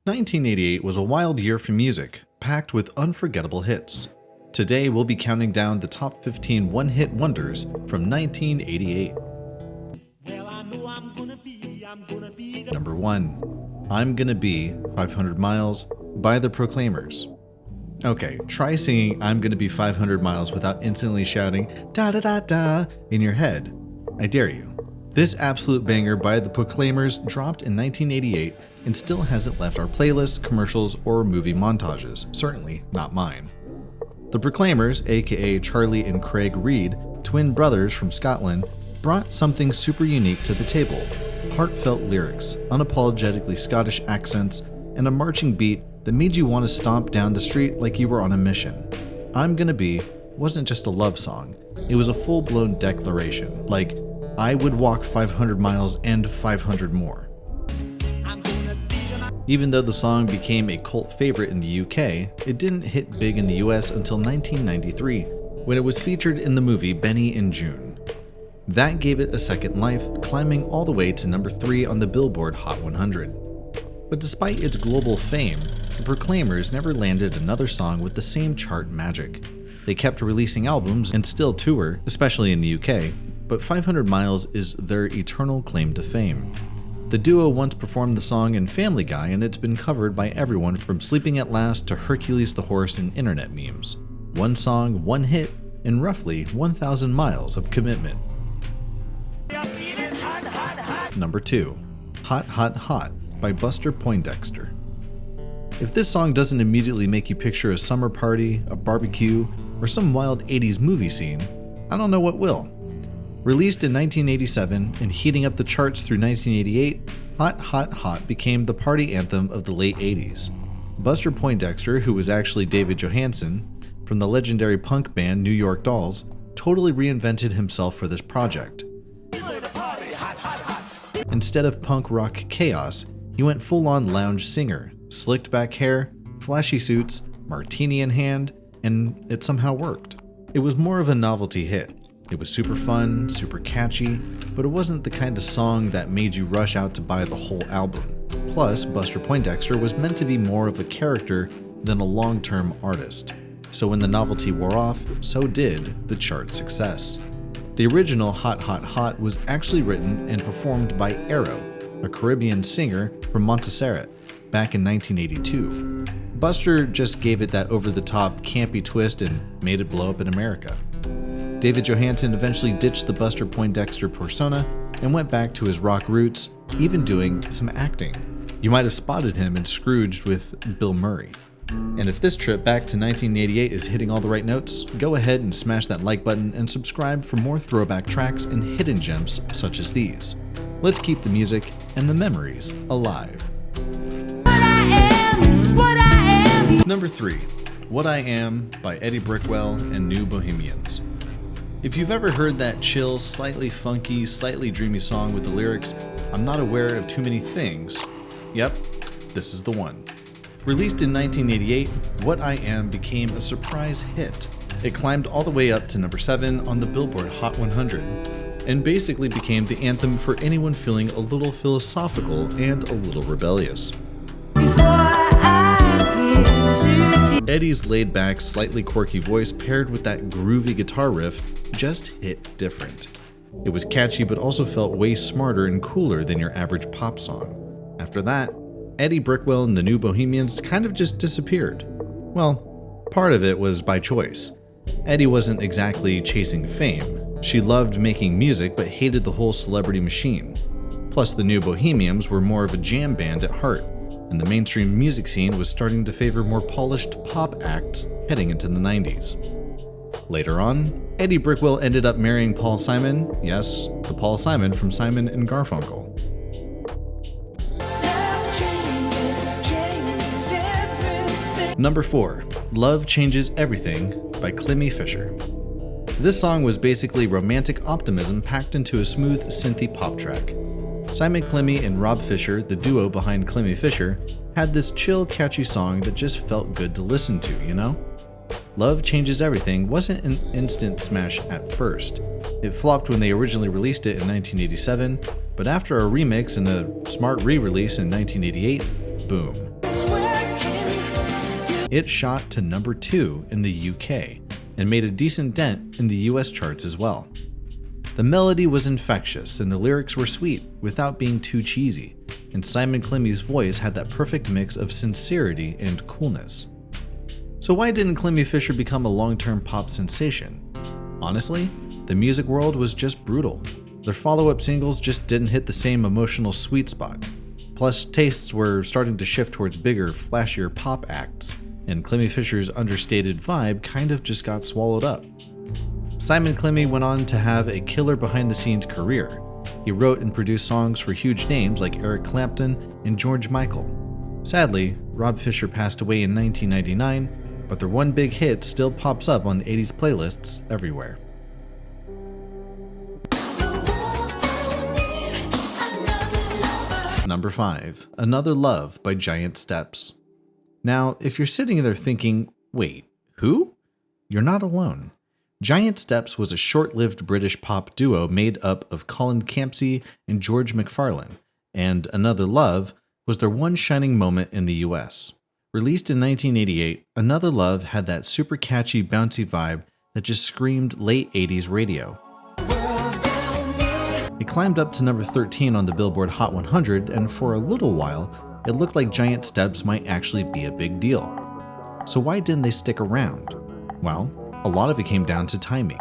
1988 was a wild year for music, packed with unforgettable hits. Today we'll be counting down the top 15 one-hit wonders from 1988. Number 1. I'm Gonna Be 500 Miles by the Proclaimers. Okay, try singing I'm Gonna Be 500 Miles without instantly shouting da da da da in your head. I dare you. This absolute banger by the Proclaimers dropped in 1988 and still hasn't left our playlists, commercials, or movie montages, certainly not mine. The Proclaimers, aka Charlie and Craig Reid, twin brothers from Scotland, brought something super unique to the table. Heartfelt lyrics, unapologetically Scottish accents, and a marching beat that made you want to stomp down the street like you were on a mission. I'm Gonna Be wasn't just a love song, it was a full-blown declaration, like, I would walk 500 miles and 500 more. Even though the song became a cult favorite in the UK, it didn't hit big in the US until 1993, when it was featured in the movie Benny and June. That gave it a second life, climbing all the way to number 3 on the Billboard Hot 100. But despite its global fame, the Proclaimers never landed another song with the same chart magic. They kept releasing albums and still tour, especially in the UK, but 500 Miles is their eternal claim to fame. The duo once performed the song in Family Guy, and it's been covered by everyone from Sleeping at Last to Hercules the Horse and internet memes. One song, one hit, and roughly 1,000 miles of commitment. Number 2. Hot Hot Hot by Buster Poindexter. If this song doesn't immediately make you picture a summer party, a barbecue, or some wild 80s movie scene, I don't know what will. Released in 1987 and heating up the charts through 1988, Hot Hot Hot became the party anthem of the late 80s. Buster Poindexter, who was actually David Johansen, from the legendary punk band New York Dolls, totally reinvented himself for this project. Instead of punk rock chaos, he went full-on lounge singer, slicked back hair, flashy suits, martini in hand, and it somehow worked. It was more of a novelty hit. It was super fun, super catchy, but it wasn't the kind of song that made you rush out to buy the whole album. Plus, Buster Poindexter was meant to be more of a character than a long-term artist. So when the novelty wore off, so did the chart success. The original Hot Hot Hot was actually written and performed by Arrow, a Caribbean singer from Montserrat, back in 1982. Buster just gave it that over-the-top, campy twist and made it blow up in America. David Johansen eventually ditched the Buster Poindexter persona and went back to his rock roots, even doing some acting. You might have spotted him in Scrooged with Bill Murray. And if this trip back to 1988 is hitting all the right notes, go ahead and smash that like button and subscribe for more throwback tracks and hidden gems such as these. Let's keep the music and the memories alive. Number 3. What I Am by Eddie Brickwell and New Bohemians. If you've ever heard that chill, slightly funky, slightly dreamy song with the lyrics, I'm not aware of too many things, yep, this is the one. Released in 1988, What I Am became a surprise hit. It climbed all the way up to number 7 on the Billboard Hot 100, and basically became the anthem for anyone feeling a little philosophical and a little rebellious. Eddie's laid-back, slightly quirky voice paired with that groovy guitar riff just hit different. It was catchy but also felt way smarter and cooler than your average pop song. After that, Eddie Brickwell and the New Bohemians kind of just disappeared. Well, part of it was by choice. Eddie wasn't exactly chasing fame. She loved making music but hated the whole celebrity machine. Plus, the New Bohemians were more of a jam band at heart, and the mainstream music scene was starting to favor more polished pop acts heading into the 90s. Later on, Eddie Brickwell ended up marrying Paul Simon, yes, the Paul Simon from Simon and Garfunkel. Number 4. Love Changes Everything by Clemmy Fisher. This song was basically romantic optimism packed into a smooth synthy pop track. Simon Clemmy and Rob Fisher, the duo behind Clemmy Fisher, had this chill, catchy song that just felt good to listen to, you know? Love Changes Everything wasn't an instant smash at first. It flopped when they originally released it in 1987, but after a remix and a smart re-release in 1988, boom. it shot to number 2 in the UK and made a decent dent in the US charts as well. The melody was infectious and the lyrics were sweet without being too cheesy, and Simon Clemmy's voice had that perfect mix of sincerity and coolness. So why didn't Clemmy Fisher become a long-term pop sensation? Honestly, the music world was just brutal. Their follow-up singles just didn't hit the same emotional sweet spot. Plus, tastes were starting to shift towards bigger, flashier pop acts, and Clemmy Fisher's understated vibe kind of just got swallowed up. Simon Clemmy went on to have a killer behind-the-scenes career. He wrote and produced songs for huge names like Eric Clapton and George Michael. Sadly, Rob Fisher passed away in 1999, but their one big hit still pops up on 80s playlists everywhere. Number 5. Another Love by Giant Steps. Now, if you're sitting there thinking, wait, who? You're not alone. Giant Steps was a short-lived British pop duo made up of Colin Campsey and George McFarlane, and Another Love was their one shining moment in the US. Released in 1988, Another Love had that super catchy, bouncy vibe that just screamed late 80s radio. It climbed up to number 13 on the Billboard Hot 100, and for a little while, it looked like Giant Steps might actually be a big deal. So why didn't they stick around? Well, a lot of it came down to timing.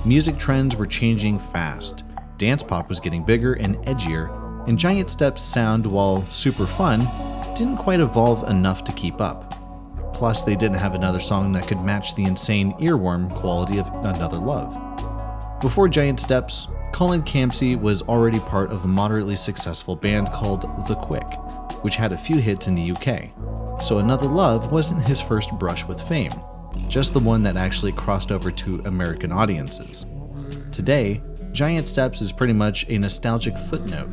Music trends were changing fast. Dance pop was getting bigger and edgier, and Giant Steps' sound, while super fun, didn't quite evolve enough to keep up. Plus, they didn't have another song that could match the insane earworm quality of Another Love. Before Giant Steps, Colin Campsey was already part of a moderately successful band called The Quick, which had a few hits in the UK. So Another Love wasn't his first brush with fame, just the one that actually crossed over to American audiences. Today, Giant Steps is pretty much a nostalgic footnote.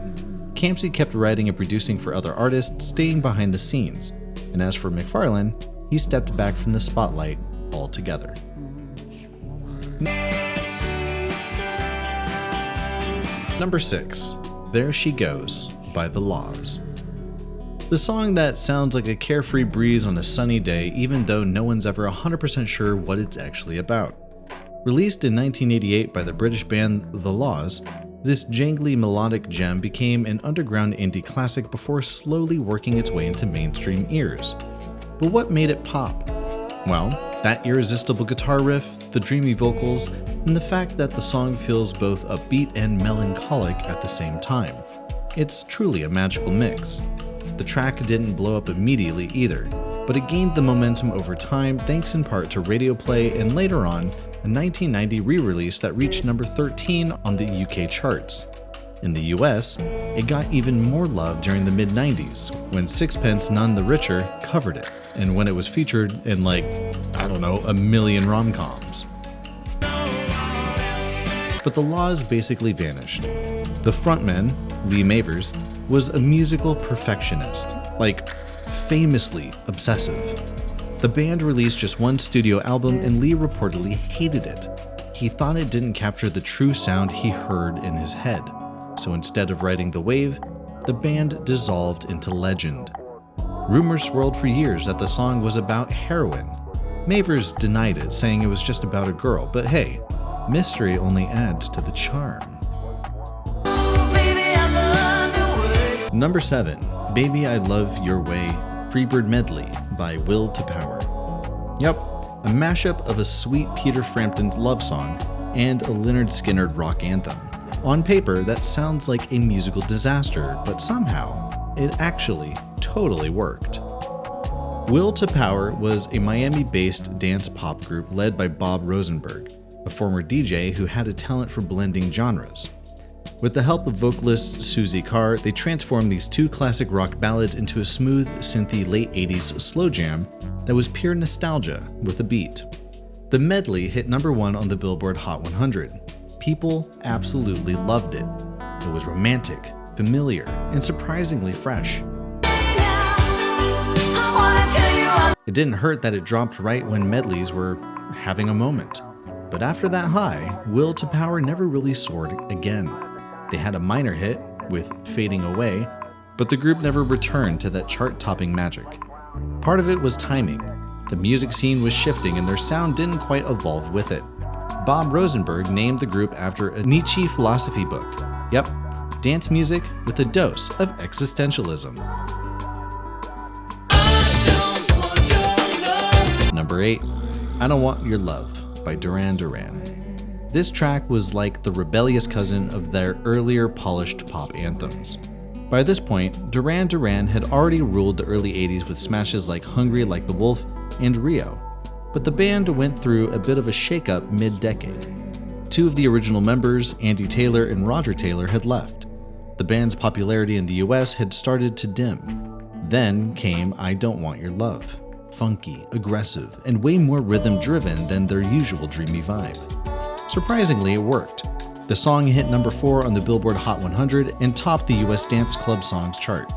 Campsey kept writing and producing for other artists, staying behind the scenes. And as for McFarlane, he stepped back from the spotlight altogether. Number 6. There She Goes by The Laws. The song that sounds like a carefree breeze on a sunny day, even though no one's ever 100% sure what it's actually about. Released in 1988 by the British band The Laws, this jangly melodic gem became an underground indie classic before slowly working its way into mainstream ears. But what made it pop? Well, that irresistible guitar riff, the dreamy vocals, and the fact that the song feels both upbeat and melancholic at the same time. It's truly a magical mix. The track didn't blow up immediately either, but it gained the momentum over time thanks in part to radio play and later on, a 1990 re-release that reached number 13 on the UK charts. In the US, it got even more love during the mid-90s, when Sixpence None the Richer covered it, and when it was featured in a million rom-coms. But The Laws basically vanished. The frontman, Lee Mavers, was a musical perfectionist, famously obsessive. The band released just one studio album and Lee reportedly hated it. He thought it didn't capture the true sound he heard in his head. So instead of riding the wave, the band dissolved into legend. Rumors swirled for years that the song was about heroin. Mavers denied it, saying it was just about a girl, but hey, mystery only adds to the charm. Number 7. Baby I Love Your Way, Freebird Medley by Will to Power. Yep, a mashup of a sweet Peter Frampton love song and a Lynyrd Skynyrd rock anthem. On paper, that sounds like a musical disaster, but somehow, it actually totally worked. Will to Power was a Miami-based dance pop group led by Bob Rosenberg, a former DJ who had a talent for blending genres. With the help of vocalist Susie Carr, they transformed these two classic rock ballads into a smooth, synthy late 80s slow jam that was pure nostalgia with a beat. The medley hit number 1 on the Billboard Hot 100. People absolutely loved it. It was romantic, familiar, and surprisingly fresh. It didn't hurt that it dropped right when medleys were having a moment. But after that high, Will to Power never really soared again. They had a minor hit, with Fading Away, but the group never returned to that chart-topping magic. Part of it was timing. The music scene was shifting and their sound didn't quite evolve with it. Bob Rosenberg named the group after a Nietzsche philosophy book. Yep, dance music with a dose of existentialism. Number 8, I Don't Want Your Love by Duran Duran. This track was like the rebellious cousin of their earlier polished pop anthems. By this point, Duran Duran had already ruled the early 80s with smashes like Hungry Like the Wolf and Rio, but the band went through a bit of a shakeup mid-decade. Two of the original members, Andy Taylor and Roger Taylor, had left. The band's popularity in the US had started to dim. Then came I Don't Want Your Love. Funky, aggressive, and way more rhythm-driven than their usual dreamy vibe. Surprisingly, it worked. The song hit number 4 on the Billboard Hot 100 and topped the US Dance Club Songs chart.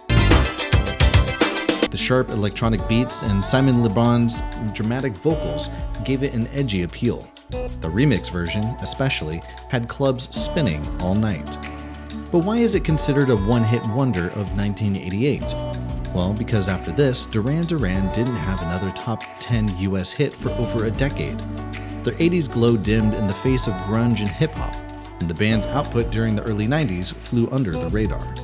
The sharp electronic beats and Simon Le Bon's dramatic vocals gave it an edgy appeal. The remix version, especially, had clubs spinning all night. But why is it considered a one-hit wonder of 1988? Well, because after this, Duran Duran didn't have another top 10 US hit for over a decade. Their 80s glow dimmed in the face of grunge and hip-hop, and the band's output during the early 90s flew under the radar.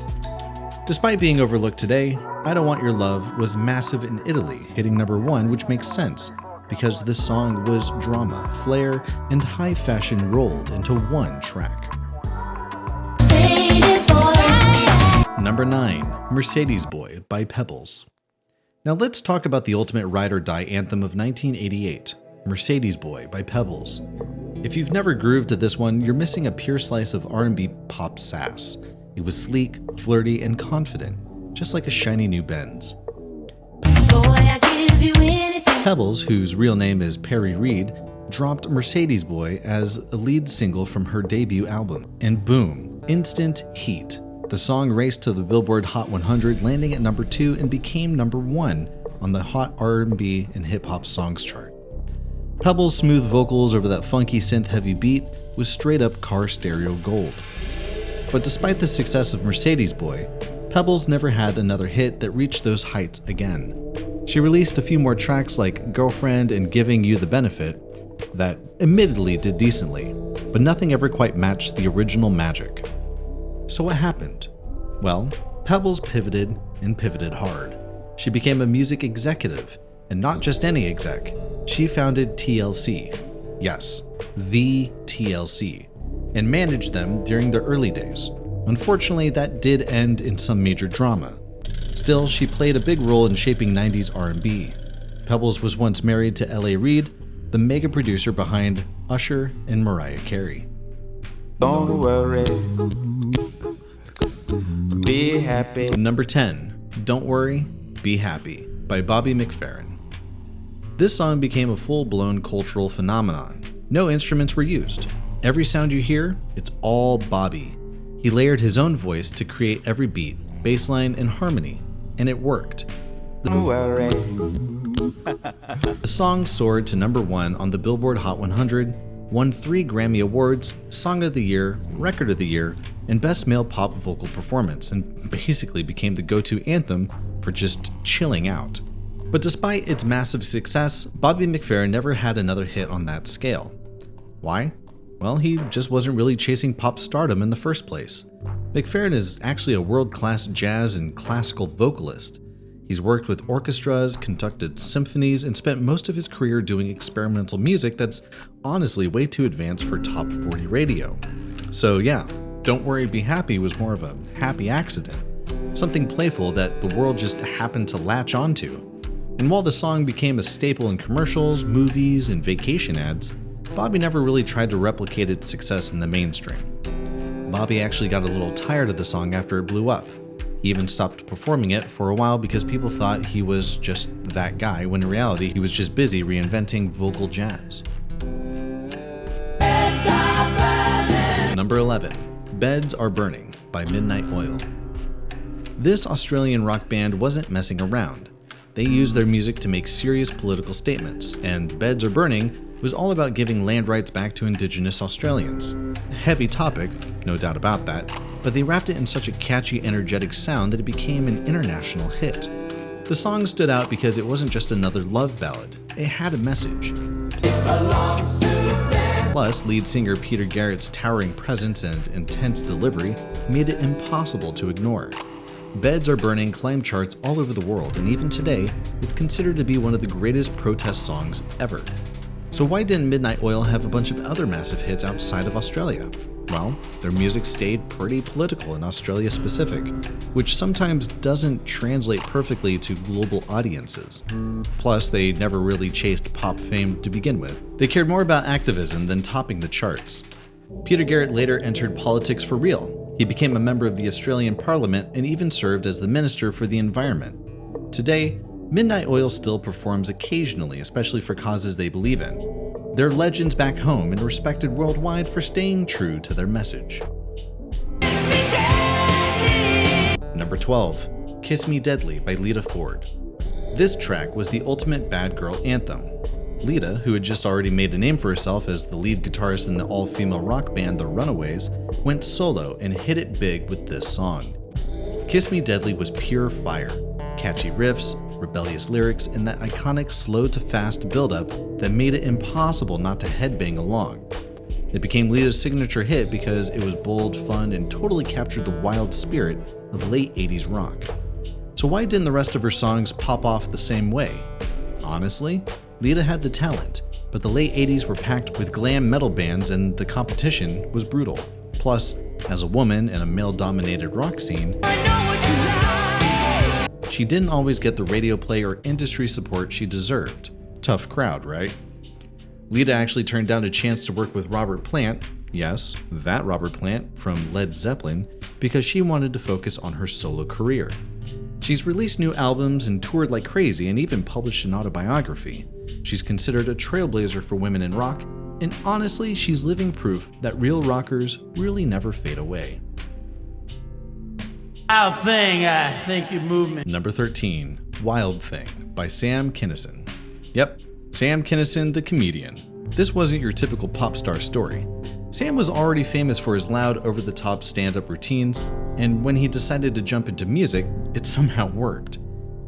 Despite being overlooked today, I Don't Want Your Love was massive in Italy, hitting number 1, which makes sense, because this song was drama, flair, and high fashion rolled into one track. Number 9, Mercedes Boy by Pebbles. Now let's talk about the ultimate ride or die anthem of 1988, Mercedes Boy by Pebbles. If you've never grooved to this one, you're missing a pure slice of R&B pop sass. It was sleek, flirty, and confident, just like a shiny new Benz. Pebbles, whose real name is Perry Reed, dropped Mercedes Boy as a lead single from her debut album, and boom, instant heat. The song raced to the Billboard Hot 100, landing at number 2 and became number 1 on the Hot R&B and Hip Hop Songs chart. Pebbles' smooth vocals over that funky synth-heavy beat was straight-up car stereo gold. But despite the success of Mercedes Boy, Pebbles never had another hit that reached those heights again. She released a few more tracks like Girlfriend and Giving You the Benefit that admittedly did decently, but nothing ever quite matched the original magic. So what happened? Well, Pebbles pivoted and pivoted hard. She became a music executive, and not just any exec. She founded TLC. Yes, the TLC, and managed them during their early days. Unfortunately, that did end in some major drama. Still, she played a big role in shaping 90s R&B. Pebbles was once married to L.A. Reid, the mega producer behind Usher and Mariah Carey. Don't worry, be happy. Number 10, Don't Worry, Be Happy by Bobby McFerrin. This song became a full-blown cultural phenomenon. No instruments were used. Every sound you hear, it's all Bobby. He layered his own voice to create every beat, bass line, and harmony, and it worked. Don't worry. The song soared to number 1 on the Billboard Hot 100, won 3 Grammy Awards, Song of the Year, Record of the Year, and Best Male Pop Vocal Performance, and basically became the go-to anthem for just chilling out. But despite its massive success, Bobby McFerrin never had another hit on that scale. Why? Well, he just wasn't really chasing pop stardom in the first place. McFerrin is actually a world-class jazz and classical vocalist. He's worked with orchestras, conducted symphonies, and spent most of his career doing experimental music that's honestly way too advanced for top 40 radio. So yeah, Don't Worry Be Happy was more of a happy accident, something playful that the world just happened to latch onto. And while the song became a staple in commercials, movies, and vacation ads, Bobby never really tried to replicate its success in the mainstream. Bobby actually got a little tired of the song after it blew up. He even stopped performing it for a while because people thought he was just that guy, when in reality he was just busy reinventing vocal jazz. Number 11, Beds Are Burning by Midnight Oil. This Australian rock band wasn't messing around. They used their music to make serious political statements, and Beds Are Burning was all about giving land rights back to Indigenous Australians. A heavy topic, no doubt about that, but they wrapped it in such a catchy, energetic sound that it became an international hit. The song stood out because it wasn't just another love ballad, it had a message. Plus, lead singer Peter Garrett's towering presence and intense delivery made it impossible to ignore. Beds Are Burning climbed charts all over the world, and even today, it's considered to be one of the greatest protest songs ever. So why didn't Midnight Oil have a bunch of other massive hits outside of Australia? Well, their music stayed pretty political in Australia specific, which sometimes doesn't translate perfectly to global audiences. Plus, they never really chased pop fame to begin with. They cared more about activism than topping the charts. Peter Garrett later entered politics for real. He became a member of the Australian Parliament and even served as the Minister for the Environment. Today, Midnight Oil still performs occasionally, especially for causes they believe in. They're legends back home and respected worldwide for staying true to their message. Number 12. Kiss Me Deadly by Lita Ford. This track was the ultimate bad girl anthem. Lita, who had just already made a name for herself as the lead guitarist in the all-female rock band The Runaways, went solo and hit it big with this song. Kiss Me Deadly was pure fire. Catchy riffs, rebellious lyrics, and that iconic slow-to-fast build-up that made it impossible not to headbang along. It became Lita's signature hit because it was bold, fun, and totally captured the wild spirit of late 80s rock. So why didn't the rest of her songs pop off the same way? Honestly, Lita had the talent, but the late 80s were packed with glam metal bands and the competition was brutal. Plus, as a woman in a male-dominated rock scene, she didn't always get the radio play or industry support she deserved. Tough crowd, right? Lita actually turned down a chance to work with Robert Plant, yes, that Robert Plant from Led Zeppelin, because she wanted to focus on her solo career. She's released new albums and toured like crazy and even published an autobiography. She's considered a trailblazer for women in rock, and honestly, she's living proof that real rockers really never fade away. Wild Thing, I think you moved me. Number 13, Wild Thing by Sam Kinison. Yep, Sam Kinison, the comedian. This wasn't your typical pop star story. Sam was already famous for his loud, over-the-top stand-up routines, and when he decided to jump into music, it somehow worked.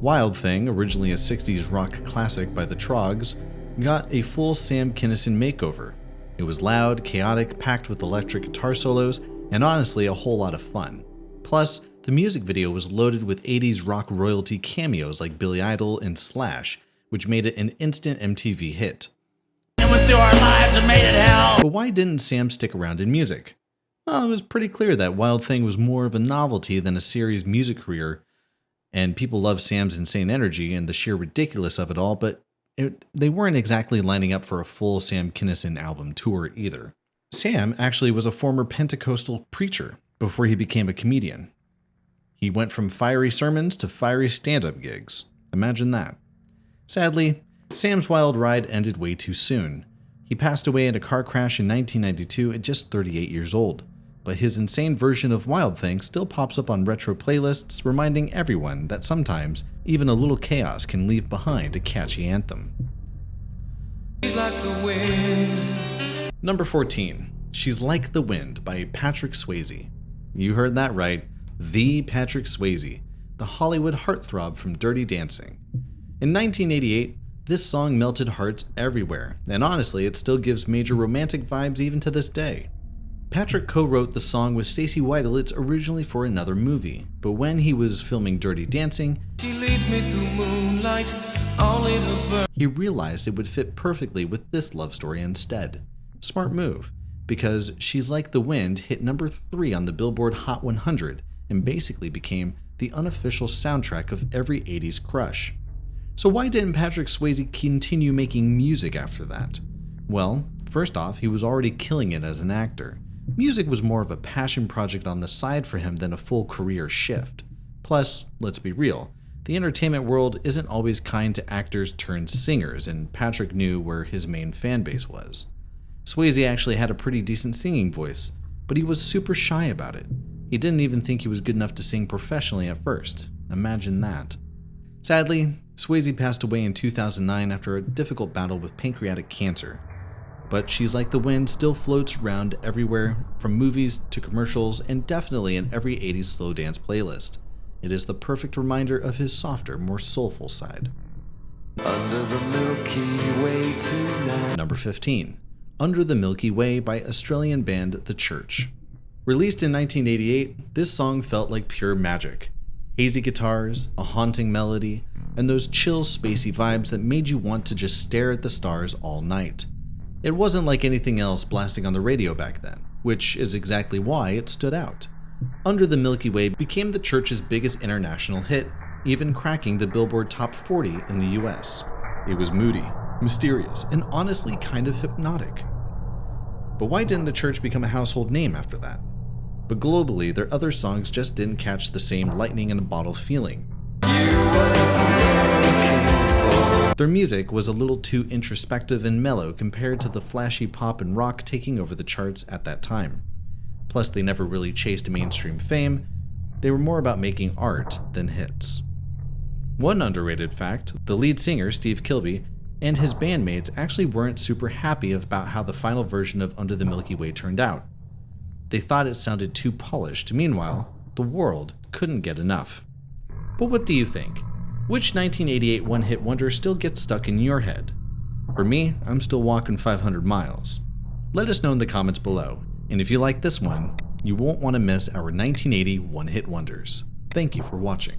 Wild Thing, originally a 60s rock classic by the Troggs, got a full Sam Kinison makeover. It was loud, chaotic, packed with electric guitar solos, and honestly a whole lot of fun. Plus, the music video was loaded with 80s rock royalty cameos like Billy Idol and Slash, which made it an instant MTV hit. And went through our lives and made it hell. But why didn't Sam stick around in music? Well, it was pretty clear that Wild Thing was more of a novelty than a serious music career, and people loved Sam's insane energy and the sheer ridiculous of it all, but they weren't exactly lining up for a full Sam Kinison album tour either. Sam actually was a former Pentecostal preacher before he became a comedian. He went from fiery sermons to fiery stand-up gigs. Imagine that. Sadly, Sam's wild ride ended way too soon. He passed away in a car crash in 1992 at just 38 years old. But his insane version of Wild Thing still pops up on retro playlists, reminding everyone that sometimes even a little chaos can leave behind a catchy anthem. Number 14, She's Like the Wind by Patrick Swayze. You heard that right, the Patrick Swayze, the Hollywood heartthrob from Dirty Dancing. In 1988, this song melted hearts everywhere, and honestly, it still gives major romantic vibes even to this day. Patrick co-wrote the song with Stacey Weidelitz originally for another movie, but when he was filming Dirty Dancing, he realized it would fit perfectly with this love story instead. Smart move, because She's Like the Wind hit number 3 on the Billboard Hot 100 and basically became the unofficial soundtrack of every 80s crush. So why didn't Patrick Swayze continue making music after that? Well, first off, he was already killing it as an actor. Music was more of a passion project on the side for him than a full career shift. Plus, let's be real, the entertainment world isn't always kind to actors turned singers, and Patrick knew where his main fan base was. Swayze actually had a pretty decent singing voice, but he was super shy about it. He didn't even think he was good enough to sing professionally at first. Imagine that. Sadly, Swayze passed away in 2009 after a difficult battle with pancreatic cancer. But She's Like the Wind still floats around everywhere, from movies to commercials, and definitely in every 80s slow dance playlist. It is the perfect reminder of his softer, more soulful side. Under the Milky Way tonight. Number 15. Under the Milky Way by Australian band The Church. Released in 1988, this song felt like pure magic. Hazy guitars, a haunting melody, and those chill, spacey vibes that made you want to just stare at the stars all night. It wasn't like anything else blasting on the radio back then, which is exactly why it stood out. Under the Milky Way became The Church's biggest international hit, even cracking the Billboard Top 40 in the US. It was moody, mysterious, and honestly kind of hypnotic. But why didn't The Church become a household name after that? But globally, their other songs just didn't catch the same lightning in a bottle feeling. Their music was a little too introspective and mellow compared to the flashy pop and rock taking over the charts at that time. Plus, they never really chased mainstream fame. They were more about making art than hits. One underrated fact, the lead singer, Steve Kilbey, and his bandmates actually weren't super happy about how the final version of Under the Milky Way turned out. They thought it sounded too polished. Meanwhile, the world couldn't get enough. But what do you think? Which 1988 one-hit wonder still gets stuck in your head? For me, I'm still walking 500 miles. Let us know in the comments below. And if you like this one, you won't want to miss our 1980 one-hit wonders. Thank you for watching.